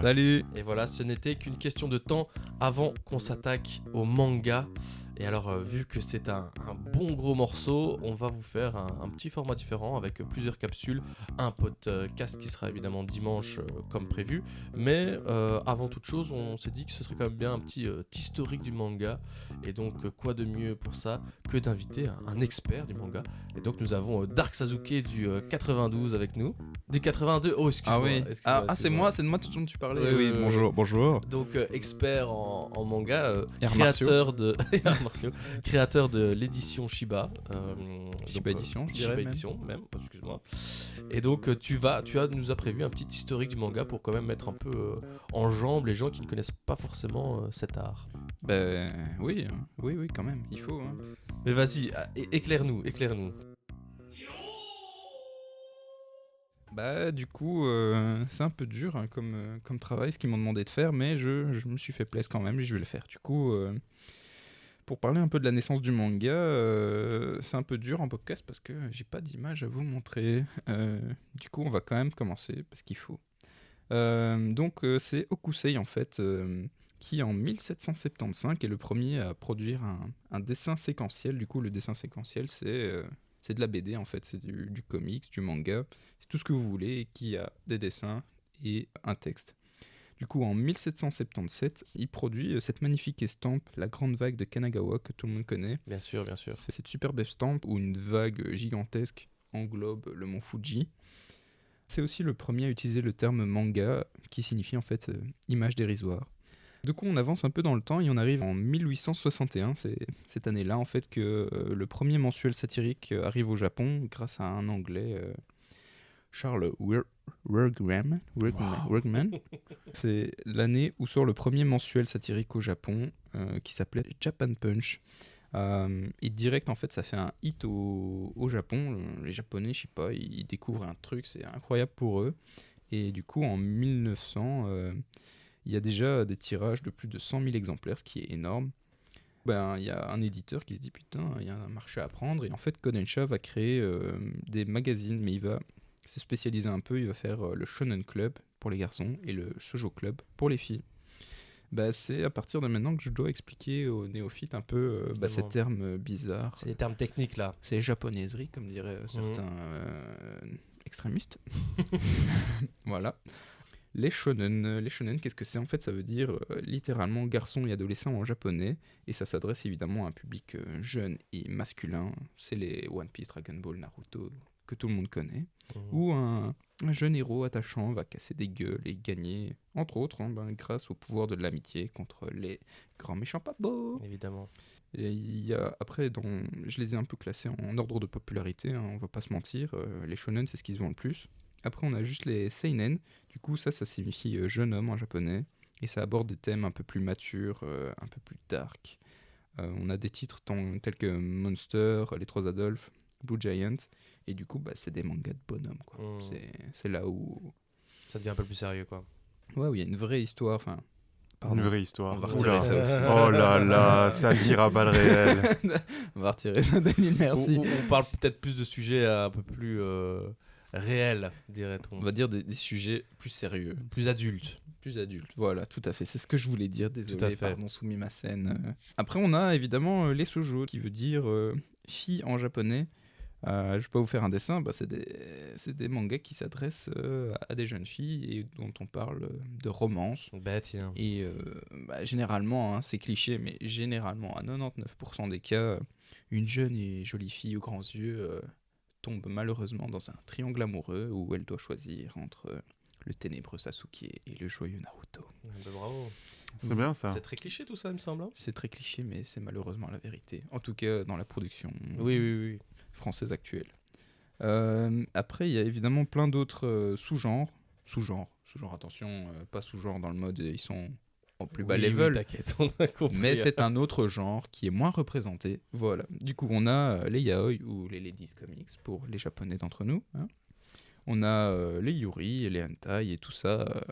Salut. Et voilà, ce n'était qu'une question de temps avant qu'on s'attaque au manga. Et alors, vu que c'est un bon gros morceau, on va vous faire un petit format différent avec plusieurs capsules, un podcast qui sera évidemment dimanche comme prévu. Mais avant toute chose, on s'est dit que ce serait quand même bien un petit historique du manga. Et donc, quoi de mieux pour ça que d'inviter un expert du manga. Et donc, nous avons Dark Sasuke du 92 avec nous. Du 82, oh excuse-moi. Ah oui. C'est de moi dont tu parlais. Oui, bonjour. Donc expert en manga, Et arts créateur de et arts martiaux, créateur de l'édition Shiba. Shiba Edition, je dirais Shiba même. Edition même, excuse-moi. Et donc nous as prévu un petit historique du manga pour quand même mettre un peu en jambe les gens qui ne connaissent pas forcément cet art. Ben oui, quand même, il faut. Hein. Mais vas-y, éclaire-nous. Bah du coup, c'est un peu dur hein, comme travail, ce qu'ils m'ont demandé de faire, mais je me suis fait plaisir quand même et je vais le faire. Du coup, pour parler un peu de la naissance du manga, c'est un peu dur en podcast parce que j'ai pas d'image à vous montrer. Du coup, on va quand même commencer parce qu'il faut. Donc c'est Hokusei en fait, qui en 1775 est le premier à produire un dessin séquentiel. Du coup, le dessin séquentiel, c'est de la BD en fait, c'est du comics, du manga, c'est tout ce que vous voulez qui a des dessins et un texte. Du coup, en 1777, il produit cette magnifique estampe, la grande vague de Kanagawa que tout le monde connaît. Bien sûr. C'est cette superbe estampe où une vague gigantesque englobe le mont Fuji. C'est aussi le premier à utiliser le terme manga, qui signifie en fait image dérisoire. Du coup, on avance un peu dans le temps et on arrive en 1861. C'est cette année-là en fait que le premier mensuel satirique arrive au Japon grâce à un Anglais, Charles Workman. C'est l'année où sort le premier mensuel satirique au Japon qui s'appelait Japan Punch. Et direct en fait ça fait un hit au Japon. Les Japonais, je sais pas, ils découvrent un truc, c'est incroyable pour eux. Et du coup en 1900, il y a déjà des tirages de plus de 100 000 exemplaires, ce qui est énorme. Ben, il y a un éditeur qui se dit putain, il y a un marché à prendre. Et en fait Kodansha va créer des magazines, mais il va se spécialiser un peu. Il va faire le Shonen Club pour les garçons et le Shoujo Club pour les filles. Bah, c'est à partir de maintenant que je dois expliquer aux néophytes un peu ces termes bizarres. C'est des termes techniques là. C'est japonaiserie, comme diraient certains extrémistes. Voilà. Les shonen, qu'est-ce que c'est? En fait, ça veut dire littéralement garçon et adolescent en japonais. Et ça s'adresse évidemment à un public jeune et masculin. C'est les One Piece, Dragon Ball, Naruto, que tout le monde connaît. Où un jeune héros attachant va casser des gueules et gagner, entre autres, grâce au pouvoir de l'amitié contre les grands méchants pas beaux. Évidemment. Et il y a, après, je les ai un peu classés en ordre de popularité, hein, on va pas se mentir. Les shonen, c'est ce qui se vend le plus. Après, on a juste les seinen. Du coup, ça signifie jeune homme en japonais. Et ça aborde des thèmes un peu plus matures, un peu plus dark. On a des titres tels que Monster, Les Trois Adolphes, Blue Giant. Et du coup, c'est des mangas de bonhomme, quoi. C'est là où ça devient un peu plus sérieux, quoi. Ouais, où il y a une vraie histoire. Enfin, une vraie histoire. On va retirer ça aussi. Oh là là, ça tire à balles réelles. On va retirer ça, Daniel, merci. On parle peut-être plus de sujets un peu plus réels, dirait-on. On va dire des sujets plus sérieux. Plus adultes. Plus adultes, voilà, tout à fait. C'est ce que je voulais dire, désolé, pardon, soumis ma scène. Après, on a évidemment les shoujo, qui veut dire fille en japonais. Je vais pas vous faire un dessin, c'est des mangas qui s'adressent à des jeunes filles et dont on parle de romance. Tiens. Et généralement, c'est cliché, mais généralement, à 99% des cas, une jeune et jolie fille aux grands yeux tombe malheureusement dans un triangle amoureux où elle doit choisir entre le ténébreux Sasuke et le joyeux Naruto. Bravo. C'est bien ça. C'est très cliché tout ça, il me semble. C'est très cliché, mais c'est malheureusement la vérité. En tout cas, dans la production. Oui. Française actuelle. Après, il y a évidemment plein d'autres sous-genres, attention, pas sous-genres dans le mode ils sont au plus bas level, t'inquiète, on a compris. Mais c'est un autre genre qui est moins représenté. Voilà. Du coup, on a les yaoi ou les ladies comics pour les japonais d'entre nous. Hein. On a les Yuri et les hentai et tout ça.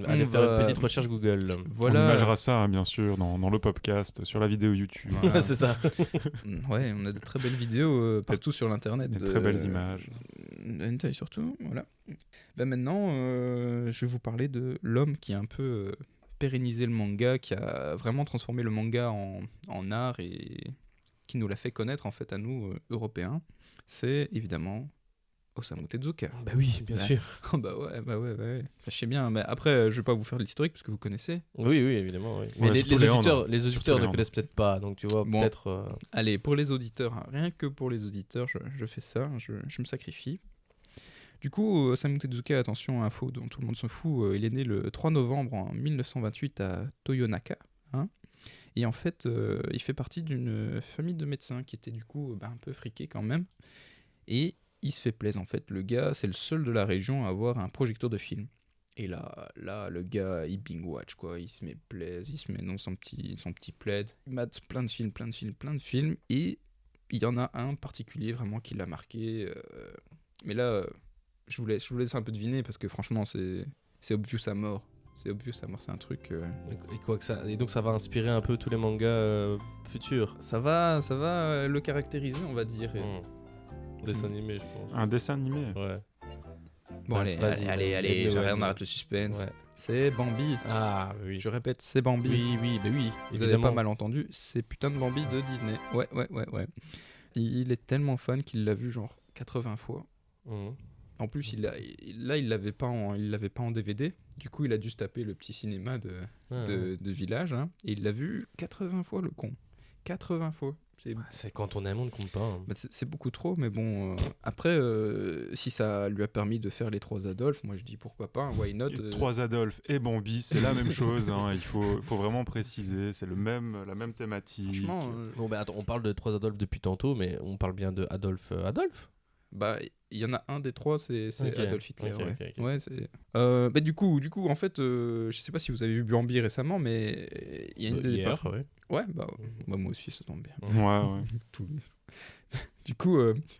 Allez on faire va- une petite recherche Google. On Voilà. imagera ça, hein, bien sûr, dans le podcast, sur la vidéo YouTube. Voilà. C'est ça. Ouais, on a de très belles vidéos partout sur l'internet. Des très belles images. De hentai surtout, voilà. Bah maintenant, je vais vous parler de l'homme qui a un peu pérennisé le manga, qui a vraiment transformé le manga en art et qui nous l'a fait connaître en fait à nous, Européens. C'est évidemment Osamu Tezuka. Bah oui, bien Ouais. sûr. Bah ouais. Enfin, je sais bien, mais après, je vais pas vous faire l'historique parce que vous connaissez. Oui, évidemment. Oui. Mais Ouais, les surtout Léandre. auditeurs, les Surtout auditeurs ne Léandre. connaissent peut-être pas, donc tu vois, Bon. peut-être. Allez, pour les auditeurs, hein, rien que pour les auditeurs, je fais ça, je me sacrifie. Du coup, Osamu Tezuka, attention, info dont tout le monde s'en fout, il est né le 3 novembre en 1928 à Toyonaka. Hein, et en fait, il fait partie d'une famille de médecins qui était du coup un peu friquée quand même. Et il se fait plaisir en fait. Le gars, c'est le seul de la région à avoir un projecteur de film. Et là, le gars, il bing watch quoi. Il se met plaise, il se met dans son petit plaid. Il mate plein de films. Et il y en a un particulier vraiment qui l'a marqué. Mais là, je vous laisse un peu deviner parce que franchement, c'est obvious à mort. C'est un truc. Et quoi que ça. Et donc ça va inspirer un peu tous les mangas futurs. Ça va le caractériser, on va dire. Dessin animé, je pense. Un dessin animé. Ouais. Bon, allez, Vas-y, allez, vas-y, on arrête le suspense. Ouais. C'est Bambi. Ah oui. Je répète, c'est Bambi. Oui, bah oui. Vous avez Évidemment. pas mal entendu, c'est putain de Bambi de Disney. Ouais. Il est tellement fan qu'il l'a vu genre 80 fois. Mhm. En plus, il l'avait pas en DVD. Du coup, il a dû se taper le petit cinéma Ah, de village. Hein, et il l'a vu 80 fois, le con. 80 fois. C'est quand on aime, on ne compte pas. Hein. C'est beaucoup trop, mais bon. Après, si ça lui a permis de faire les 3 Adolphes, moi je dis pourquoi pas, un why not. Et 3 Adolphes et Bambi, c'est la même chose. Hein, il faut vraiment préciser. C'est la même thématique. Franchement, Bon, bah attends, on parle de 3 Adolphes depuis tantôt, mais on parle bien de Adolphe. bah il y en a un des 3, c'est Ok, Adolf Hitler. ok, Ouais. ok. Ouais, c'est. Bah, du coup, en fait, je sais pas si vous avez vu Bambi récemment, mais il y a une des Hier, ouais. Ouais, bah moi aussi, ça tombe bien. Ouais. Du coup,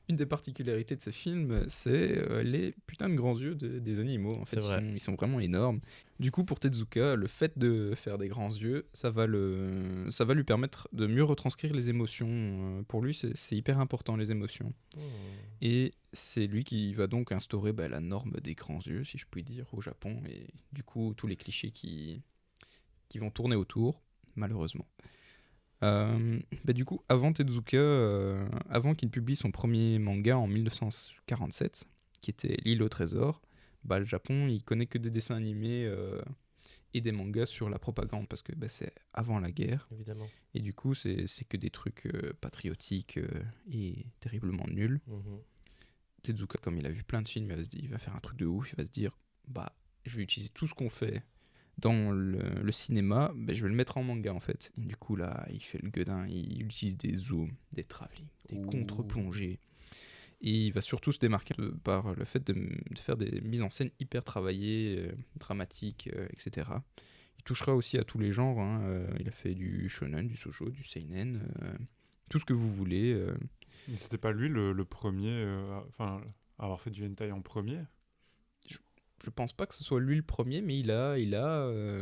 une des particularités de ce film, c'est les putains de grands yeux des animaux. En fait, C'est vrai. ils sont vraiment énormes. Du coup, pour Tezuka, le fait de faire des grands yeux, ça va lui permettre de mieux retranscrire les émotions. Pour lui, c'est hyper important, les émotions. Et c'est lui qui va donc instaurer la norme des grands yeux, si je puis dire, au Japon. Et du coup, tous les clichés qui vont tourner autour, malheureusement. Du coup, avant Tezuka, avant qu'il publie son premier manga en 1947, qui était L'île au trésor, le Japon, il connaît que des dessins animés et des mangas sur la propagande, parce que c'est avant la guerre. Évidemment. Et du coup, c'est que des trucs patriotiques et terriblement nuls. Mhm. Tezuka, comme il a vu plein de films, il va faire un truc de ouf, il va se dire, je vais utiliser tout ce qu'on fait dans le cinéma, je vais le mettre en manga en fait. Et du coup là, il fait le gueudin, il utilise des zooms, des travelling, des contre-plongées. Et il va surtout se démarquer par le fait de faire des mises en scène hyper travaillées, dramatiques, etc. Il touchera aussi à tous les genres, hein. Il a fait du shonen, du shoujo, du seinen, tout ce que vous voulez. Mais c'était pas lui le premier, à avoir fait du hentai en premier. Je pense pas que ce soit lui le premier, mais il a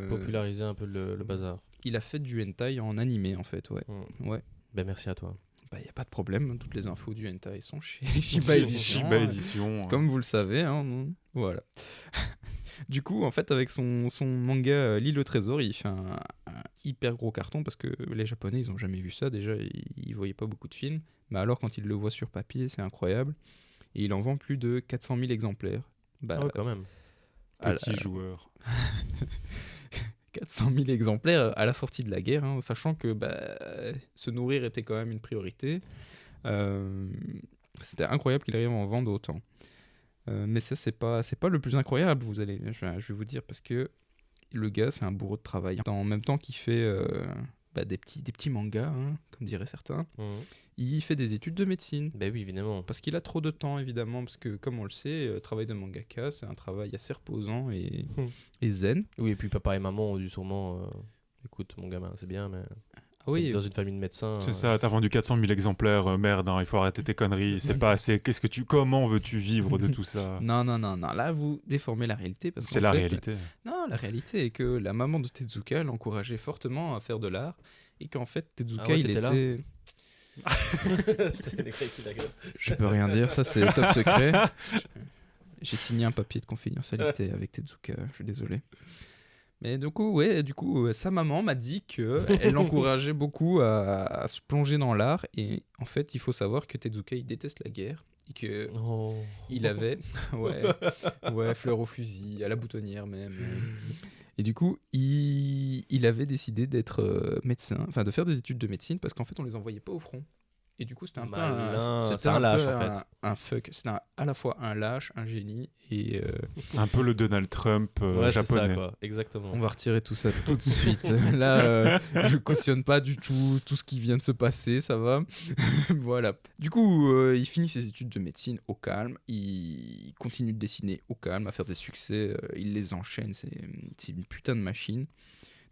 Populariser un peu le bazar. il a fait du hentai en animé en fait, ouais. Ouais. Ben merci à toi. Y a pas de problème, toutes les infos du hentai sont chez Shiba Edition. Shiba Edition. Comme vous le savez, hein, voilà. Du coup, en fait, avec son manga L'île au trésor, il fait un hyper gros carton parce que les Japonais, ils ont jamais vu ça. Déjà, ils voyaient pas beaucoup de films. Mais alors, quand ils le voient sur papier, c'est incroyable. Et il en vend plus de 400 000 exemplaires. Ah ouais, quand même. Petit joueur. 400 000 exemplaires à la sortie de la guerre, hein, sachant que se nourrir était quand même une priorité. C'était incroyable qu'il arrive à en vendre autant. Mais ça, c'est pas le plus incroyable, je vais vous dire, parce que le gars, c'est un bourreau de travail. En même temps qu'il fait des petits mangas, hein, comme diraient certains, il fait des études de médecine. Ben oui, évidemment. Parce qu'il a trop de temps, évidemment, parce que, comme on le sait, le travail de mangaka, c'est un travail assez reposant et zen. Oui, et puis papa et maman ont dû sûrement... écoute, mon gamin, c'est bien, mais... Ah oui, Dans une famille de médecins. C'est ça, t'as vendu 400 000 exemplaires, merde, hein, il faut arrêter tes conneries, c'est pas assez. Comment veux-tu vivre de tout ça? non, là vous déformez la réalité. Parce C'est qu'en la fait, réalité. Non, la réalité est que la maman de Tezuka l'encourageait fortement à faire de l'art et qu'en fait Tezuka Ah ouais, il t'étais là était... C'est les gars qui la gueule. Je peux rien dire, ça c'est top secret. J'ai signé un papier de confidentialité avec Tezuka, je suis désolé. Mais du coup, sa maman m'a dit qu'elle l'encourageait beaucoup à se plonger dans l'art. Et en fait, il faut savoir que Tezuka, il déteste la guerre. Et que Oh. il avait... ouais, fleur au fusil, à la boutonnière même. Et du coup, il avait décidé d'être médecin, enfin de faire des études de médecine, parce qu'en fait, on les envoyait pas au front. Et du coup, c'était un peu Malin, c'était c'est un lâche, peu en fait. un fuck. C'était à la fois un lâche, un génie et... Un peu le Donald Trump Ouais, c'est japonais. ça, quoi. Exactement. On va retirer tout ça tout de suite. Là, je cautionne pas du tout ce qui vient de se passer, ça va. Voilà. Du coup, il finit ses études de médecine au calme. Il continue de dessiner au calme, à faire des succès. Il les enchaîne. C'est une putain de machine.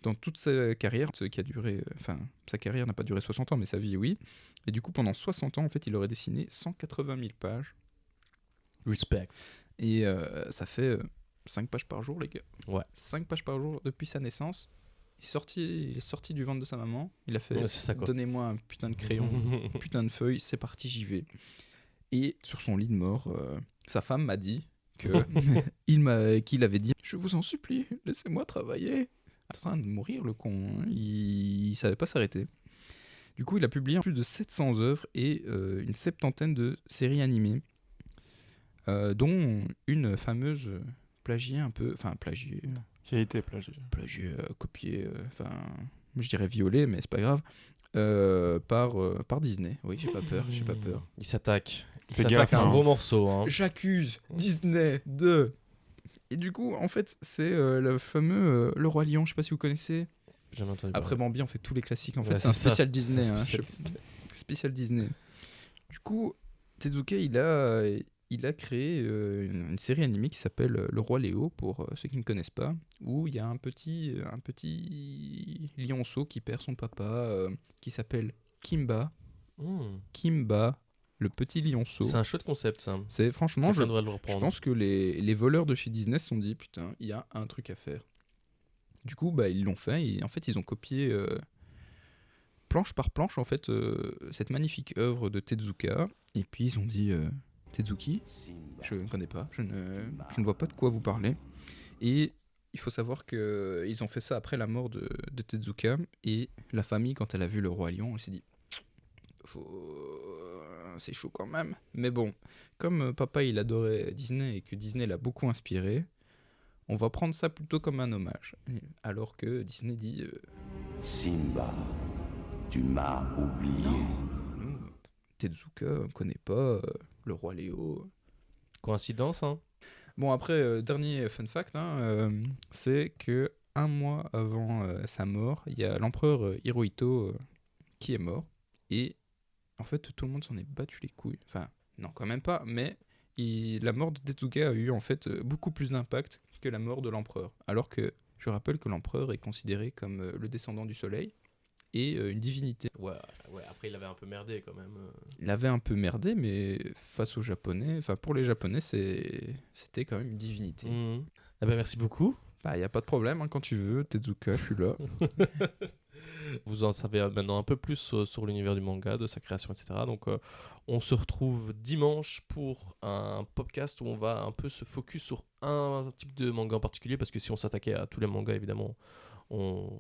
Dans toute sa carrière, ce qui a duré... Enfin, sa carrière n'a pas duré 60 ans, mais sa vie, oui. Et du coup, pendant 60 ans, en fait, il aurait dessiné 180 000 pages. Respect. Et ça fait 5 pages par jour, les gars. Ouais. 5 pages par jour depuis sa naissance. Il est sorti du ventre de sa maman. Il a fait Ouais, c'est ça, quoi. donnez-moi un putain de crayon, une putain de feuille, c'est parti, j'y vais. Et sur son lit de mort, sa femme m'a dit qu'il avait dit je vous en supplie, laissez-moi travailler. En train de mourir, le con. Hein. Il savait pas s'arrêter. Du coup, il a publié plus de 700 œuvres et une septantaine de séries animées. Dont une fameuse plagiée un peu, enfin plagiée, Qui a été plagié. copiée, enfin je dirais violée, mais c'est pas grave, par Disney. Oui, j'ai pas peur. Il s'attaque. Il Fais s'attaque gaffe, à un hein. gros morceau. Hein. J'accuse Disney de... Et du coup, en fait, c'est le fameux Le Roi Lion, je sais pas si vous connaissez. Jamais entendu Après parler. Bambi, on fait tous les classiques, en fait, Ouais, c'est un c'est ça. spécial Disney. C'est un hein, spécial je- Disney. Spécial Disney. Du coup, Tezuka, il a créé une série animée qui s'appelle Le Roi Léo, pour ceux qui ne connaissent pas, où il y a un petit lionceau qui perd son papa, qui s'appelle Kimba. Kimba, le petit lionceau. C'est un chouette concept, ça. C'est franchement, Quelqu'un je devrait le reprendre. pense que les voleurs de chez Disney se sont dit, putain, il y a un truc à faire. Du coup, bah, ils l'ont fait, et en fait, ils ont copié planche par planche, en fait, cette magnifique œuvre de Tezuka, et puis ils ont dit, Tezuki, je ne connais pas, je ne vois pas de quoi vous parlez. Et il faut savoir qu'ils ont fait ça après la mort de Tezuka, et la famille, quand elle a vu Le Roi Lion, elle s'est dit, c'est chaud quand même. Mais bon, comme papa il adorait Disney et que Disney l'a beaucoup inspiré, on va prendre ça plutôt comme un hommage. Alors que Disney dit Simba, tu m'as oublié. nous, Tezuka, on connaît pas Le Roi Léo. Coïncidence, hein. Bon, après, dernier fun fact, c'est que un mois avant sa mort, il y a l'empereur Hirohito qui est mort. Et en fait, tout le monde s'en est battu les couilles. Enfin, non, quand même pas, mais la mort de Tezuka a eu en fait beaucoup plus d'impact que la mort de l'empereur. Alors que je rappelle que l'empereur est considéré comme le descendant du soleil et une divinité. Ouais, après il avait un peu merdé quand même. Il avait un peu merdé, mais face aux Japonais, enfin pour les Japonais, c'était quand même une divinité. Eh ben, merci beaucoup. Bah, y a pas de problème, hein, quand tu veux, Tezuka, je suis là. Vous en savez maintenant un peu plus sur l'univers du manga, de sa création, etc. Donc on se retrouve dimanche pour un podcast où on va un peu se focus sur un type de manga en particulier, parce que si on s'attaquait à tous les mangas, évidemment, on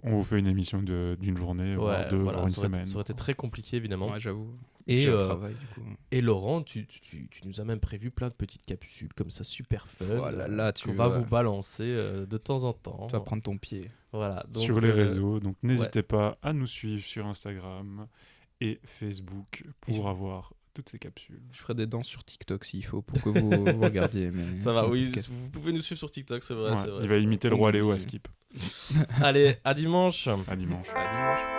vous fait une émission d'une journée, voire deux, voilà, voire une ça aurait semaine. ça aurait été très compliqué, évidemment. Ouais, j'avoue. Et, J'ai un euh, travail, du coup. Et Laurent, tu nous as même prévu plein de petites capsules comme ça, super fun, Oh là là, tu qu'on va vas- vous balancer de temps en temps. Tu vas prendre ton pied. Voilà, donc, Sur les réseaux, donc n'hésitez pas à nous suivre sur Instagram et Facebook Et pour je- avoir toutes ces capsules. Je ferai des danses sur TikTok s'il faut pour que vous regardiez. Mais Ça va, le oui, podcast. vous pouvez nous suivre sur TikTok, c'est vrai. Ouais, c'est vrai, il c'est va imiter le vrai. roi Léo à Oui. Skip. Allez, à dimanche. À dimanche. À dimanche.